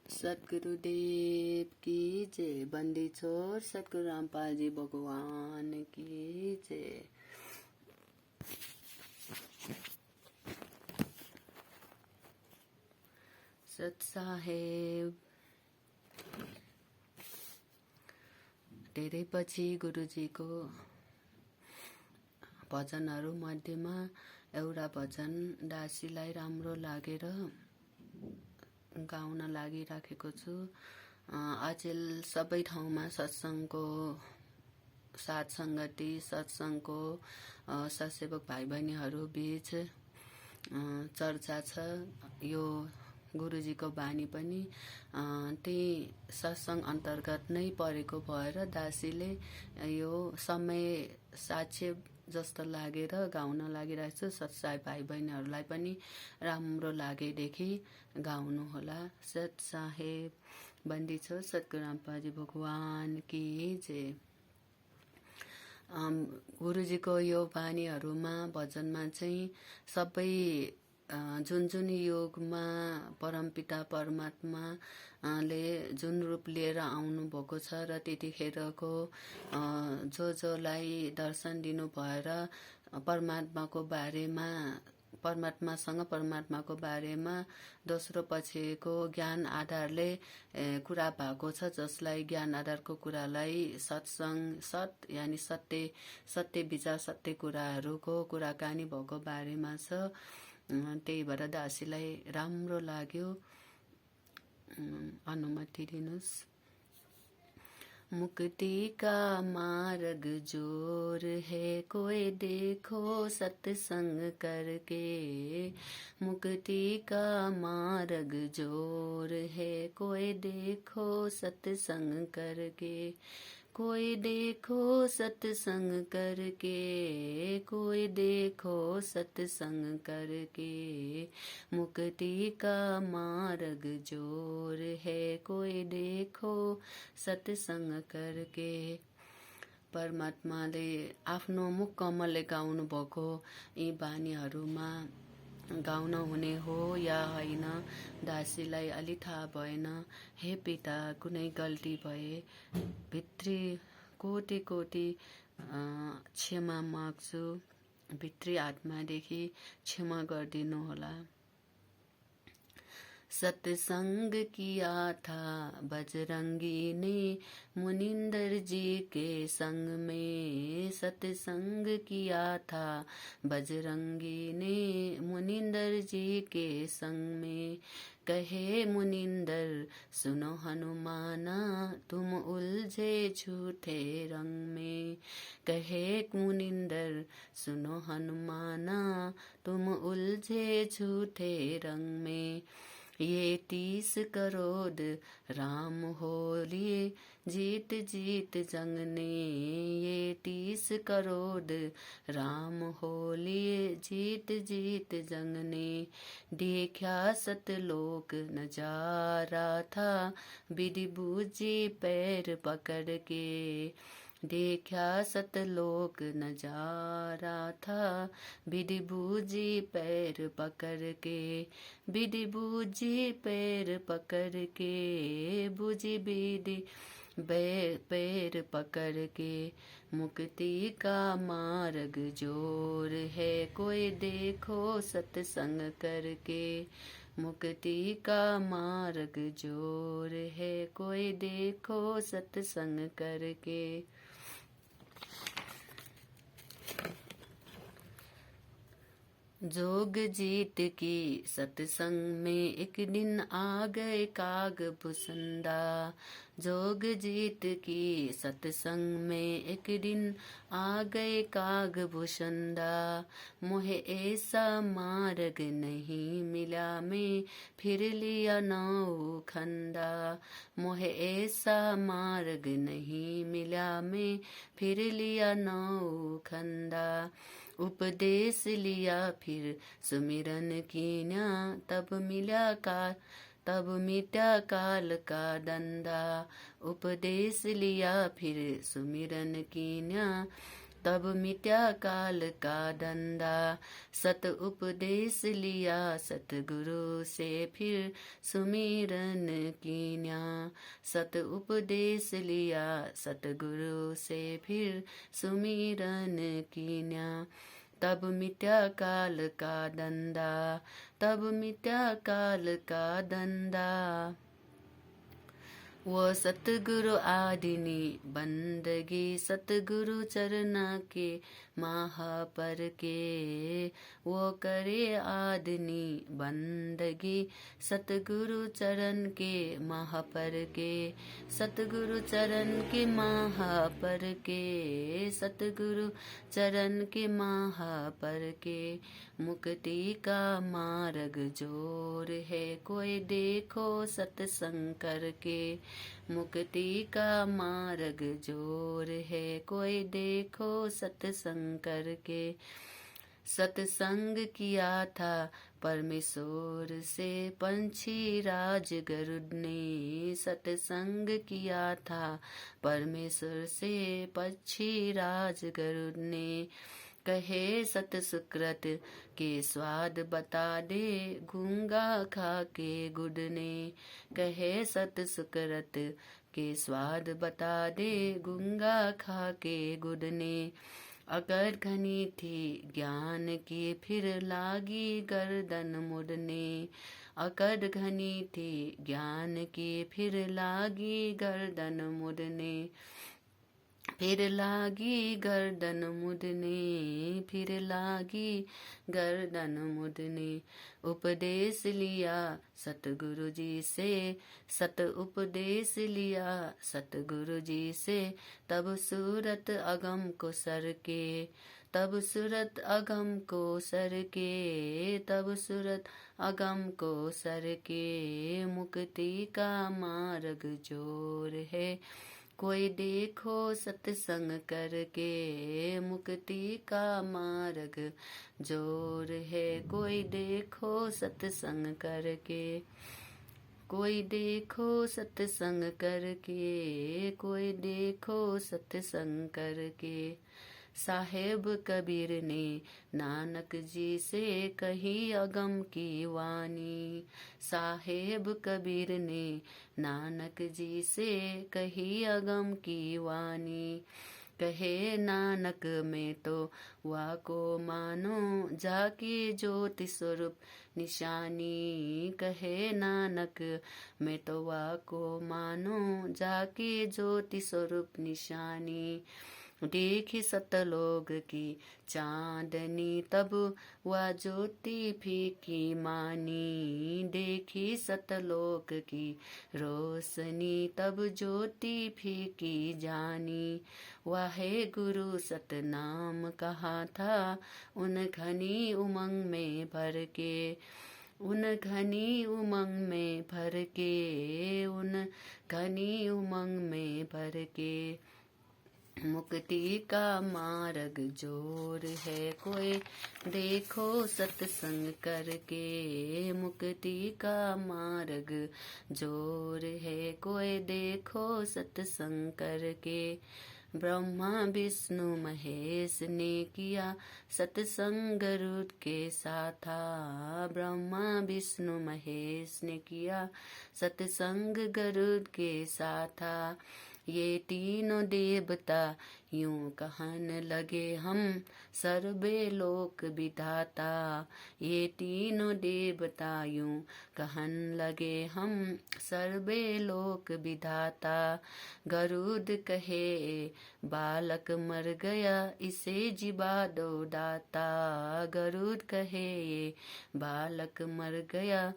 सद्गुरुदेव की जय। बंदी छोर सद्गुरु रामपाल जी भगवान की जय। सत साहेब धेरै पछि गुरुजीको भजनहरू मध्येमा एउटा भजन दासीलाई राम्रो लागेर गाउन लागिराखेको छु। अचेल सबै ठाउँमा सत्सङ्गको साथ सङ्गति सत्सङ्गको सत्सेवक भाइ बहिनीहरू बीच चर्चा छ। यो गुरुजीको बानी पनि त्यही सत्सङ्ग अन्तर्गत नै परेको भएर दासीले यो समय साक्ष्य जस्तो लागेर गाउन लागिरहेको छु। सत्साई भाइ बहिनीहरूलाई पनि राम्रो लागेदेखि गाउनु होला। सत साहेब बन्दी छोर सद्गुरु रामपालजी भगवान की जय। गुरुजीको यो बानीहरूमा भजनमा चाहिँ सबै जुन जुन युगमा परमपिता परमात्माले जुन रूप लिएर आउनु भएको छ र त्यतिखेरको जोलाई दर्शन दिनु भएर परमात्माको बारेमा परमात्मासँग परमात्माको बारेमा दोस्रो पछिको ज्ञान आधारले कुरा भएको छ, जसलाई ज्ञान आधारको कुरालाई सत्सङ्ग सत यानि सत्य विचार सत्य कुराहरूको कुराकानी भएको बारेमा छ। त्यही भएर दासीलाई राम्रो लाग्यो। अनुमति दिनुस्। मुक्ति का मार्ग जोर है कोई देखो सत्संग करके। मुक्ति का मार्ग जोर है कोई देखो सत्संग करके। कोई देखो सत्संग करके। कोई देखो सत्संग करके। मुक्ति का मार्ग जोर है कोई देखो सत्संग करके। परमात्माले आफ्नो मुख कमलले गाउनु भएको यी बानीहरूमा गाउन हुने हो या होइन दासीलाई अलि थाहा भएन। हे पिता, कुनै गल्ती भए भित्री कोटि कोटि क्षमा माग्छु। भित्री आत्मादेखि क्षमा गरिदिनु होला। सत्संग किया था बजरंगी ने मुनिंदर जी के संग में। सत्संग किया था बजरंगी ने मुनिंदर जी के संग में। कहे मुनिंदर सुनो हनुमाना तुम उलझे झूठे रंग में। कहे मुनिंदर सुनो हनुमाना तुम उलझे झूठे रंग में। ये 30 करोड़ राम हो लिए जीत जीत जंग ने। ये 30 करोड़ राम हो लिए जीत जीत जंग ने। देखा सतलोक नजारा था विधि बूझी पैर पकड़ के। देखा सतलोक नजारा था विधि बूझी पैर पकड़ के। विधि बूझी पैर पकड़ के। बूझी विधि पैर पकड़ के। मुक्ति का मार्ग जोर है कोई देखो सत्संग करके। मुक्ति का मार्ग जोर है कोई देखो सत्संग करके। जोग जीत की सत्संग में एक दिन आ गए कागभूषणदा। जोग जीत की सत्संग में एक दिन आ गए कागभूषणदा। मोहे ऐसा मार्ग नहीं मिला मैं फिर लिया नौ खंदा। मोहे ऐसा मार्ग नहीं मिला मैं फिर लिया नौ खंदा। उपदेश लिया फिर सुमिरन कीना तब मिटा काल का दंदा। उपदेश लिया फिर सुमिरन कीना तब मिट्या काल का डंडा, सत उपदेश लिया सतगुरु से फिर सुमिरन कीन्या। सत उपदेश लिया सतगुरु से फिर सुमिरन कीन्या। तब मिट्या काल का डंडा, तब मिट्या काल का डंडा। वो सतगुरु आदिनी बंदगी, सतगुरु चरना के महापर के। वो करे आदिनी बंदगी, सतगुरु चरण के महापर के। सतगुरु चरण के महापर के, सतगुरु चरण के महापर के। मुक्ति का मार्ग जोर है, कोई देखो सत्संग करके। मुक्ति का मार्ग जोर है, कोई देखो सत्संग करके। सत्संग किया था परमेश्वर से पंछी राज गरुड़ ने। सत्संग किया था परमेश्वर से पंछी राज गरुड़ ने। कहे सत सुकृत के स्वाद बता दे, गूंगा खा के गुड़ ने। कहे सत सुकृत के स्वाद बता दे, गूंगा खा के गुड़ ने। अगर घनी थी ज्ञान की फिर लागी गर्दन मुड़ने। अकड़ घनी थी ज्ञान की फिर लागी गर्दन मुड़ने। फिर लागी गर्दन मुड़ने, फिर लागी गर्दन मुड़ने। उपदेश लिया सतगुरु जी से, सत उपदेश लिया सतगुरु जी से। तब सूरत अगम को सर के, तब सूरत अगम को सर के। तब सूरत अगम को सर के। मुक्ति का मार्ग जोर है, कोई देखो सत्संग करके। मुक्ति का मार्ग जोर है, कोई देखो सत्संग करके। कोई देखो सत्संग करके, कोई देखो सत्संग करके। साहेब कबीर ने नानक जी से कही अगम की वाणी। साहेब कबीर ने नानक जी से कही अगम की वाणी। कहे नानक में तो वाको मानो, जाके ज्योति स्वरूप निशानी। कहे नानक में तो वाको मानो, जाके ज्योति स्वरूप निशानी। देखी सतलोक की चांदनी, तब वह ज्योति फीकी मानी। देखी सतलोक की रोशनी, तब ज्योति फीकी जानी। वाहे गुरु सतनाम कहा था, उन घनी उमंग में भर के। उन घनी उमंग में भर के, उन घनी उमंग में भर के। मुक्ति का मार्ग जोर है, कोई देखो सत्संग करके। मुक्ति का मार्ग जोर है, कोई देखो सत्संग करके। ब्रह्मा विष्णु महेश ने किया सत्संग गरुड़ के साथा। ब्रह्मा विष्णु महेश ने किया सत्संग गरुड़ के साथा। ये तीनों देवता यूं कहन लगे, हम सर्वे लोक विधाता। ये तीनों देवता यूं कहन लगे, हम सर्वे लोक विधाता। गरुड़ कहे बालक मर गया, इसे जिबा दो दाता। गरुड़ कहे बालक मर गया,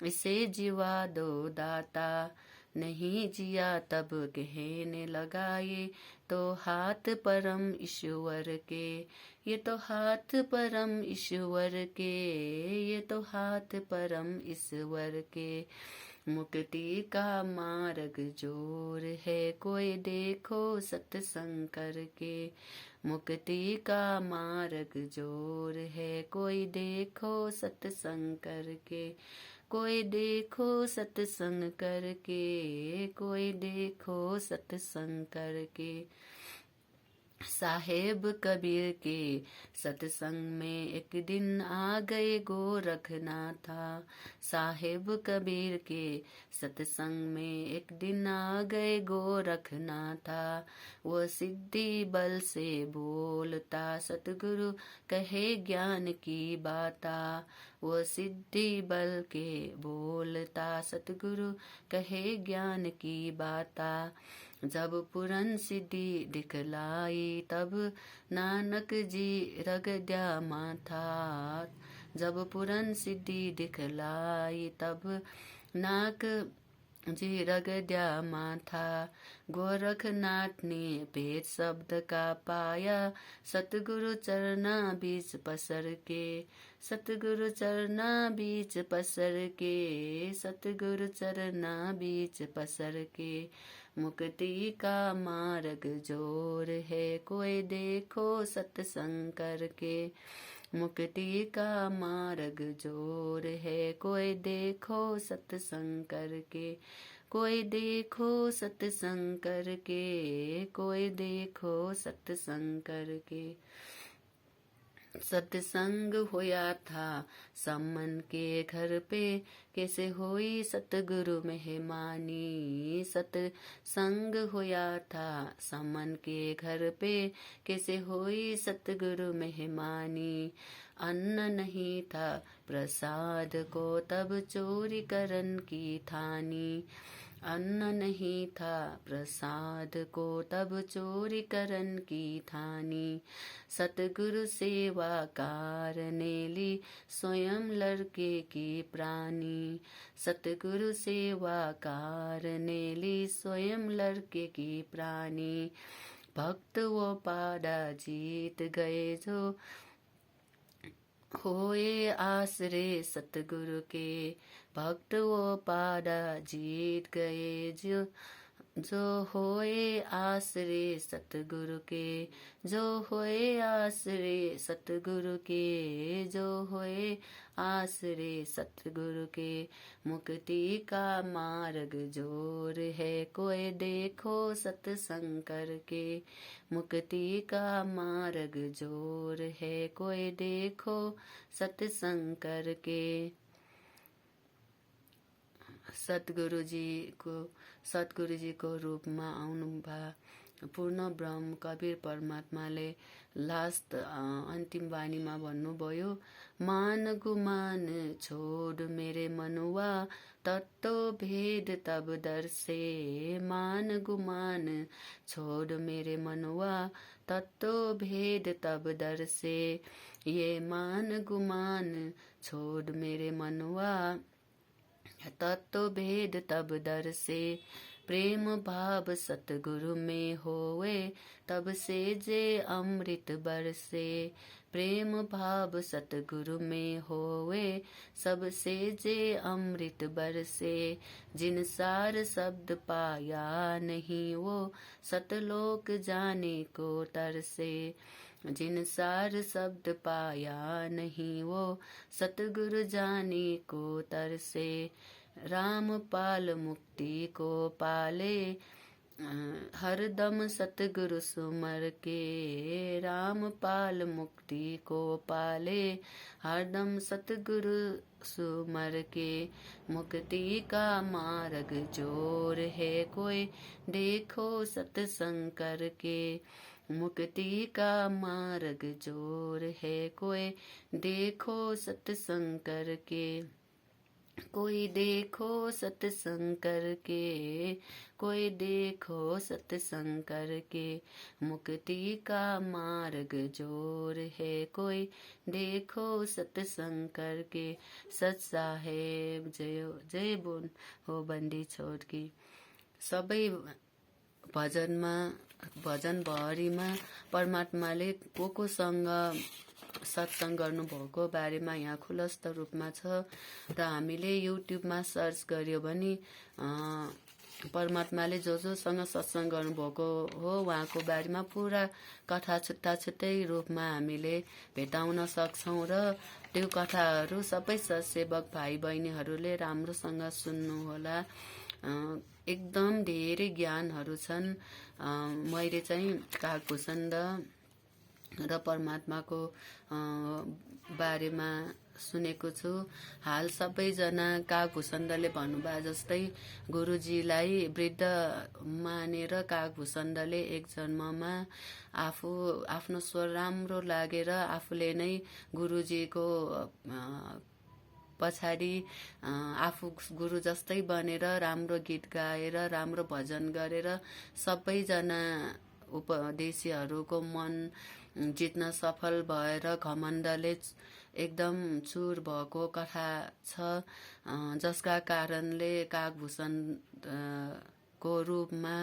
इसे जिवा दो दाता। नहीं जिया तब कहने लगा, ये तो हाथ परम ईश्वर के। ये तो हाथ परम ईश्वर के, ये तो हाथ परम ईश्वर के। मुक्ति का मार्ग जोर है, कोई देखो सत्संग करके। मुक्ति का मार्ग जोर है, कोई देखो सत्संग करके। कोई देखो सत्संग करके, कोई देखो सत्संग करके। साहेब कबीर के सत्संग में एक दिन आ गए गोरखनाथा। साहेब कबीर के सत्संग में एक दिन आ गए गोरखनाथा। वो सिद्धि बल से बोलता सतगुरु कहे ज्ञान की बाता। वो सिद्धि बल के बोलता सतगुरु कहे ज्ञान की बाता। जब पूरन सिद्धि दिखलाई तब नानक जी रगद्या माथा। जब पूरन सिद्धि दिखलाई तब नानक जी रगद्या माथा। गोरखनाथ ने भेद शब्द का पाया सतगुरु चरना बीच पसर के। सतगुरु चरना बीच पसर के। सतगुरु चरना बीच पसर के। मुक्ति का मार्ग जोर है कोई देखो सत्संग करके। मुक्ति का मार्ग जोर है कोई देखो सत्संग करके। कोई देखो सत्संग करके। कोई देखो सत्संग करके। सत्संग होया था सम्मन के घर पे कैसे हुई सतगुरु मेहमानी। सत्संग होया था सम्मन के घर पे कैसे हुई सतगुरु मेहमानी। अन्न नहीं था प्रसाद को तब चोरी करन की ठानी। अन्न नहीं था प्रसाद को तब चोरी करन की ठानी। सतगुरु सेवा कारने ली स्वयं लड़के की प्राणी। सतगुरु सेवा कारने ली स्वयं लड़के की प्राणी। भक्त वो पाड़ा जीत गए जो होए आसरे सतगुरु के। भक्त वो पाड़ा जीत गए जो होए आसरे सतगुरु के। जो होए आसरे सतगुरु के। जो होए आसरे सतगुरु के। मुक्ति का मार्ग जोर है कोई देखो सत्संग करके। मुक्ति का मार्ग जोर है कोई देखो सत्संग करके। सतगुरु जी को रूपमा आउनुभा पूर्ण ब्रह्म कबीर परमात्माले लास्ट अन्तिम वाणीमा भन्नुभयो, मान गुमान छोड मेरे मनुवा तत्व भेद तब दर्शे। मान गुमान छोड मेरे मनुवा तत्व भेद तब दर्शे। ये मान गुमान छोड मेरे मनुआ तत्व भेद तब दर्शे। प्रेम भाव सतगुरु में होवे तब से जे अमृत बरसे। प्रेम भाव सतगुरु में होवे सबसे जे अमृत बरसे। जिन सार शब्द पाया नहीं वो सतलोक जाने को तरसे। जिन सार शब्द पाया नहीं वो सतगुरु जाने को तरसे। राम पाल मुक्ति को पाले हरदम सतगुरु सुमर के। राम पाल मुक्ति को पाले हरदम सतगुरु सुमर के। मुक्ति का मार्ग जोर है कोई देखो सत्संग करके। मुक्ति का मार्ग जोर है कोई देखो सत्संग करके। कोई देखो सत्संग करके। कोई देखो सत्संग करके। मुक्ति का मार्ग जोर है कोई देखो सत्संग करके। सत साहेब जय जय बोल हो बन्दी छोड की। सबै भजनमा भजनभरिमा परमात्माले कोसँग सत्संग गर्नुभएको बारेमा यहाँ खुलस्त रूपमा छ। र हामीले युट्युबमा सर्च गर्यो भने परमात्माले जोसँग सत्संग गर्नुभएको हो उहाँको बारेमा पुरा कथा छुट्टा छुट्टै रूपमा हामीले भेटाउन सक्छौं। र त्यो कथाहरू सबै सत्सेवक भाइ बहिनीहरूले राम्रोसँग सुन्नुहोला। एकदम धेरै ज्ञानहरू छन्। मैले चाहिँ कागभूषण र परमात्माको बारेमा सुनेको छु। हाल सबैजना कागभूषणले भन्नुभयो जस्तै गुरुजीलाई वृद्ध मानेर कागभूषणले एक जन्ममा आफ्नो स्वर राम्रो लागेर आफूले नै गुरुजीको पछाडि आफू गुरु जस्तै बनेर राम्रो गीत गाएर राम्रो भजन गरेर सबैजना उपदेशीहरूको मन जित्न सफल भएर घमण्डले एकदम चुर भएको कथा छ। जसका कारणले कागभूषण को रूपमा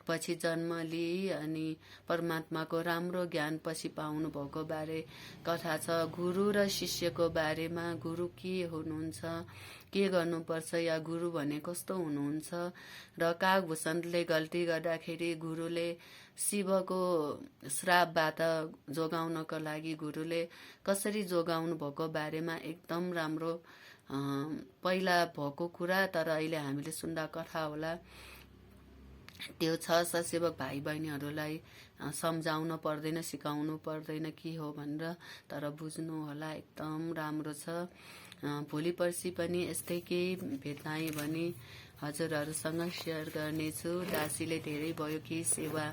पछि जन्म लिई अनि परमात्माको राम्रो ज्ञान पछि पाउनु भएको बारे कथा छ। गुरु र शिष्यको बारेमा गुरु के हुनुहुन्छ, के गर्नुपर्छ, या गुरु भने कस्तो हुनुहुन्छ, र कागभूषणले गल्ती गर्दाखेरि गुरुले शिवको श्रापबाट जोगाउनको लागि गुरुले कसरी जोगाउनु भएको बारेमा एकदम राम्रो पहिला भएको कुरा, तर अहिले हामीले सुन्दा कथा होला। त्यो छ सेवक भाइ बहिनीहरूलाई सम्झाउन पर्दैन, सिकाउनु पर्दैन के हो भनेर, तर बुझ्नु होला। एकदम राम्रो छ। भोलि पर्सि पनि यस्तै केही भेट्टाएँ भने हजुरहरूसँग सेयर गर्नेछु। दासीले धेरै भयो कि सेवा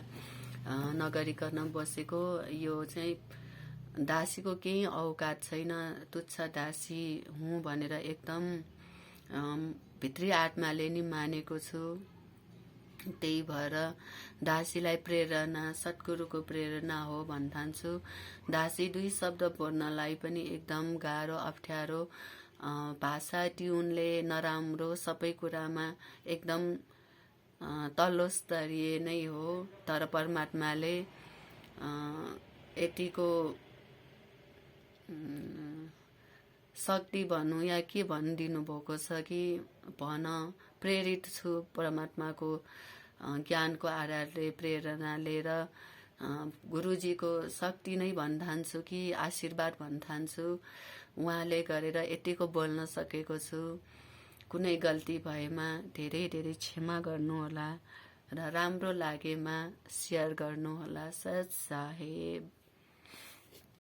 नगरिकन बसेको। यो चाहिँ दासीको केही औकात छैन, तुच्छ दासी हुँ भनेर एकदम भित्री आत्माले नि मानेको छु। त्यही भएर दासीलाई प्रेरणा सद्गुरुको प्रेरणा हो भन्ठान्छु। दासी दुई शब्द बोल्नलाई पनि एकदम गाह्रो, अप्ठ्यारो भाषा, ट्युनले नराम्रो, सबै कुरामा एकदम तल्लो स्तरीय नै हो। तर परमात्माले यतिको शक्ति भनौँ या के भनिदिनु भएको छ कि भन, प्रेरित छु परमात्माको ज्ञानको आधारले, प्रेरणाले र गुरुजीको शक्ति नै भन्ठान्छु कि आशीर्वाद भन्ठान्छु। उहाँले गरेर यतिको बोल्न सकेको छु। कुनै गल्ती भएमा धेरै धेरै क्षमा गर्नुहोला र राम्रो लागेमा सेयर गर्नुहोला। सत साहेब।